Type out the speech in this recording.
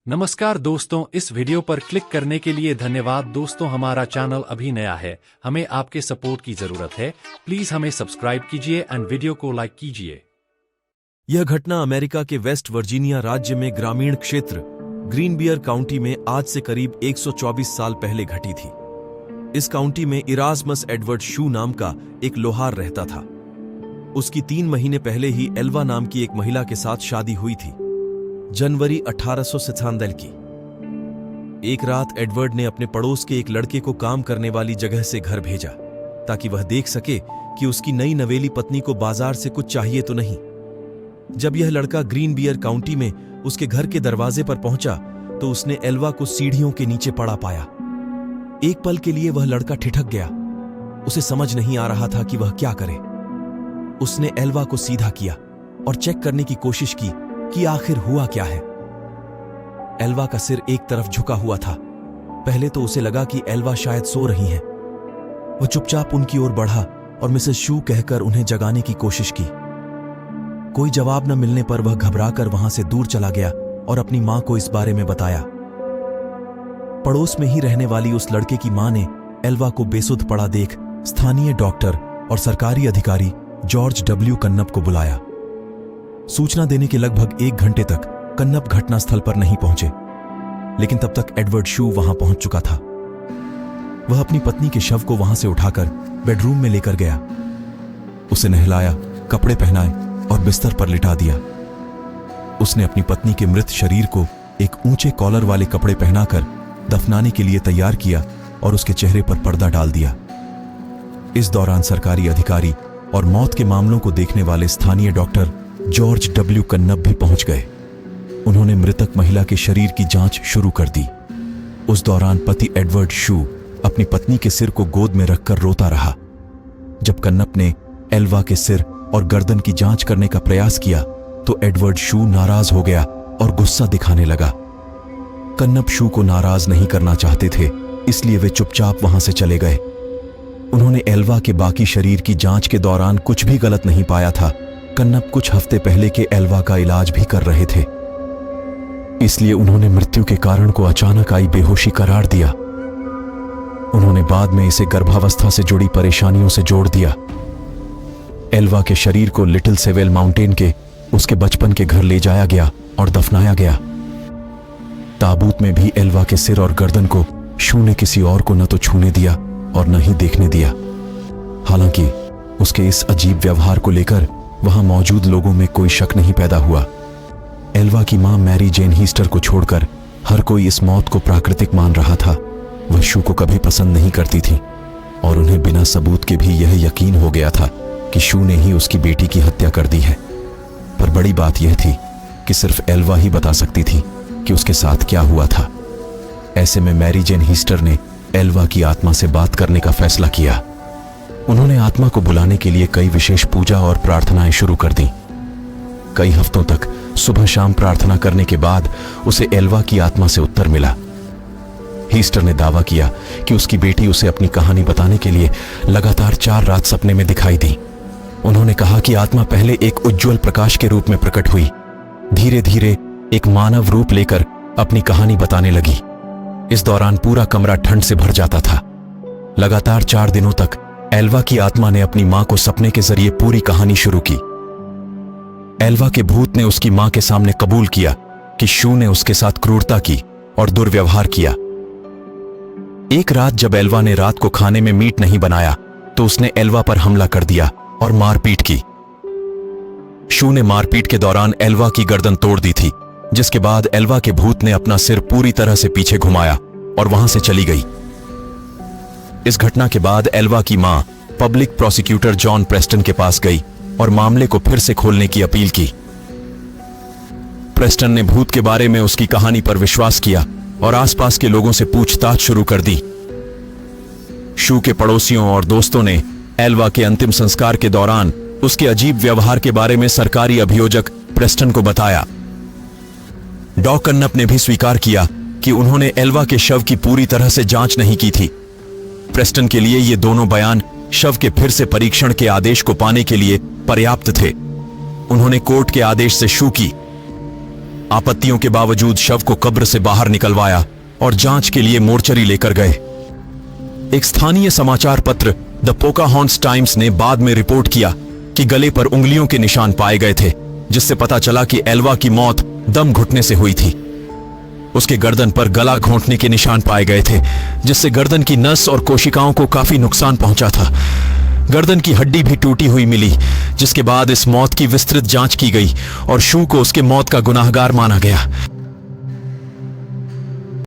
नमस्कार दोस्तों, इस वीडियो पर क्लिक करने के लिए धन्यवाद। दोस्तों, हमारा चैनल अभी नया है, हमें आपके सपोर्ट की जरूरत है। प्लीज हमें सब्सक्राइब कीजिए एंड वीडियो को लाइक कीजिए। यह घटना अमेरिका के वेस्ट वर्जीनिया राज्य में ग्रामीण क्षेत्र ग्रीनबियर काउंटी में आज से करीब 124 साल पहले घटी थी। इस काउंटी में इरास्मस एडवर्ड शू नाम का एक लोहार रहता था। उसकी 3 महीने पहले ही एल्वा नाम की एक महिला के साथ शादी हुई थी, जनवरी 1897 की। एक रात एडवर्ड ने अपने पड़ोस के एक लड़के को काम करने वाली जगह से घर भेजा ताकि वह देख सके कि उसकी नई नवेली पत्नी को बाजार से कुछ चाहिए तो नहीं। जब यह लड़का ग्रीनबियर काउंटी में उसके घर के दरवाजे पर पहुंचा तो उसने एल्वा को सीढ़ियों के नीचे पड़ा पाया। एक पल के लिए वह लड़का ठिठक गया। उसे समझ नहीं आ रहा था कि वह क्या करे। उसने एल्वा को सीधा किया और चेक करने की कोशिश की कि आखिर हुआ क्या है। एल्वा का सिर एक तरफ झुका हुआ था। पहले तो उसे लगा कि एल्वा शायद सो रही हैं। वह चुपचाप उनकी ओर बढ़ा और मिसेस शू कहकर उन्हें जगाने की कोशिश की। कोई जवाब न मिलने पर वह घबराकर वहां से दूर चला गया और अपनी मां को इस बारे में बताया। पड़ोस में ही रहने वाली उस लड़के की मां ने एल्वा को बेसुध पड़ा देख स्थानीय डॉक्टर और सरकारी अधिकारी जॉर्ज डब्ल्यू कन्नप को बुलाया। सूचना देने के लगभग 1 घंटे तक कन्नप घटनास्थल पर नहीं पहुंचे, लेकिन तब तक एडवर्ड शू वहां पहुंच चुका था। वह अपनी पत्नी के शव को वहां से उठाकर बेडरूम में लेकर गया। उसे नहलाया, कपड़े पहनाए और बिस्तर पर लिटा दिया। उसने अपनी पत्नी के मृत शरीर को एक ऊंचे कॉलर वाले कपड़े पहनाकर दफनाने के लिए तैयार किया और उसके चेहरे पर पर्दा डाल दिया। इस दौरान सरकारी अधिकारी और मौत के मामलों को देखने वाले स्थानीय डॉक्टर जॉर्ज डब्ल्यू कन्नप भी पहुंच गए। उन्होंने मृतक महिला के शरीर की जांच शुरू कर दी। उस दौरान पति एडवर्ड शू अपनी पत्नी के सिर को गोद में रखकर रोता रहा। जब कन्नप ने एल्वा के सिर और गर्दन की जांच करने का प्रयास किया तो एडवर्ड शू नाराज हो गया और गुस्सा दिखाने लगा। कन्नप शू को नाराज नहीं करना चाहते थे, इसलिए वे चुपचाप वहां से चले गए। उन्होंने एल्वा के बाकी शरीर की जांच के दौरान कुछ भी गलत नहीं पाया था। कन्नप कुछ हफ्ते पहले के एल्वा का इलाज भी कर रहे थे, इसलिए उन्होंने मृत्यु के कारण को अचानक आई बेहोशी करार दिया। उन्होंने बाद में इसे गर्भावस्था से जुड़ी परेशानियों से जोड़ दिया। एल्वा के शरीर को लिटिल सेवेल माउंटेन के उसके बचपन के घर ले जाया गया और दफनाया गया। ताबूत में भी एल्वा के सिर और गर्दन को शू ने किसी और को न तो छूने दिया और न ही देखने दिया। हालांकि उसके इस अजीब व्यवहार को लेकर वहां मौजूद लोगों में कोई शक नहीं पैदा हुआ। एल्वा की मां मैरी जेन हीस्टर को छोड़कर हर कोई इस मौत को प्राकृतिक मान रहा था। वह शू को कभी पसंद नहीं करती थी और उन्हें बिना सबूत के भी यह यकीन हो गया था कि शू ने ही उसकी बेटी की हत्या कर दी है। पर बड़ी बात यह थी कि सिर्फ एल्वा ही बता सकती थी कि उसके साथ क्या हुआ था। ऐसे में मैरी जेन हीस्टर ने एल्वा की आत्मा से बात करने का फैसला किया। उन्होंने आत्मा को बुलाने के लिए कई विशेष पूजा और प्रार्थनाएं शुरू कर दी। कई हफ्तों तक सुबह शाम प्रार्थना करने के बाद उसे एल्वा की आत्मा से उत्तर मिला। हीस्टर ने दावा किया कि उसकी बेटी उसे अपनी कहानी बताने के लिए लगातार 4 रात सपने में दिखाई दी। उन्होंने कहा कि आत्मा पहले एक उज्जवल प्रकाश के रूप में प्रकट हुई, धीरे धीरे एक मानव रूप लेकर अपनी कहानी बताने लगी। इस दौरान पूरा कमरा ठंड से भर जाता था। लगातार 4 दिनों तक एल्वा की आत्मा ने अपनी मां को सपने के जरिए पूरी कहानी शुरू की। एल्वा के भूत ने उसकी मां के सामने कबूल किया कि शू ने उसके साथ क्रूरता की और दुर्व्यवहार किया। एक रात जब एल्वा ने रात को खाने में मीट नहीं बनाया तो उसने एल्वा पर हमला कर दिया और मारपीट की। शू ने मारपीट के दौरान एल्वा की गर्दन तोड़ दी थी, जिसके बाद एल्वा के भूत ने अपना सिर पूरी तरह से पीछे घुमाया और वहां से चली गई। इस घटना के बाद एल्वा की मां पब्लिक प्रोसिक्यूटर जॉन प्रेस्टन के पास गई और मामले को फिर से खोलने की अपील की। प्रेस्टन ने भूत के बारे में उसकी कहानी पर विश्वास किया और आसपास के लोगों से पूछताछ शुरू कर दी। शू के पड़ोसियों और दोस्तों ने एल्वा के अंतिम संस्कार के दौरान उसके अजीब व्यवहार के बारे में सरकारी अभियोजक प्रेस्टन को बताया। डॉ कन्नप ने भी स्वीकार किया कि उन्होंने एल्वा के शव की पूरी तरह से जांच नहीं की थी। प्रेस्टन के लिए ये दोनों बयान शव के फिर से परीक्षण के आदेश को पाने के लिए पर्याप्त थे। उन्होंने कोर्ट के आदेश से शू की आपत्तियों के बावजूद शव को कब्र से बाहर निकलवाया और जांच के लिए मोर्चरी लेकर गए। एक स्थानीय समाचार पत्र द पोकाहॉन्ट्स टाइम्स ने बाद में रिपोर्ट किया कि गले पर उंगलियों के निशान पाए गए थे, जिससे पता चला कि एल्वा की मौत दम घुटने से हुई थी। उसके गर्दन पर गला घोंटने के निशान पाए गए थे, जिससे गर्दन की नस और कोशिकाओं को काफी नुकसान पहुंचा था। गर्दन की हड्डी भी टूटी हुई मिली, जिसके बाद इस मौत की विस्तृत जांच की गई और शू को उसके मौत का गुनाहगार माना गया।